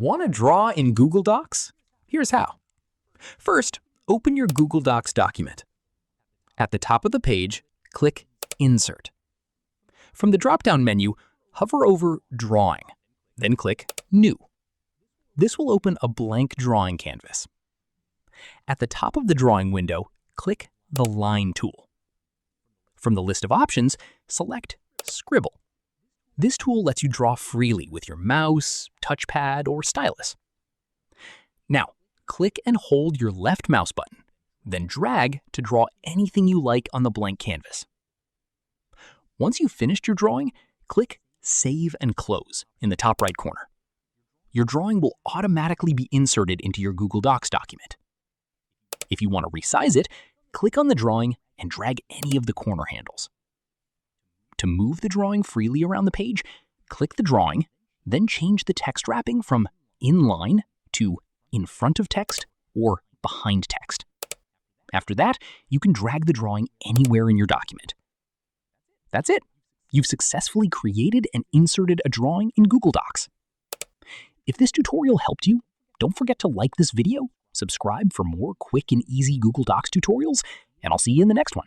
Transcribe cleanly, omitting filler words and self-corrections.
Want to draw in Google Docs? Here's how. First, open your Google Docs document. At the top of the page, click Insert. From the drop-down menu, hover over Drawing, then click New. This will open a blank drawing canvas. At the top of the drawing window, click the Line tool. From the list of options, select Scribble. This tool lets you draw freely with your mouse, touchpad, or stylus. Now, click and hold your left mouse button, then drag to draw anything you like on the blank canvas. Once you've finished your drawing, click Save and Close in the top right corner. Your drawing will automatically be inserted into your Google Docs document. If you want to resize it, click on the drawing and drag any of the corner handles. To move the drawing freely around the page, click the drawing, then change the text wrapping from inline to in front of text or behind text. After that, you can drag the drawing anywhere in your document. That's it. You've successfully created and inserted a drawing in Google Docs. If this tutorial helped you, don't forget to like this video, subscribe for more quick and easy Google Docs tutorials, and I'll see you in the next one.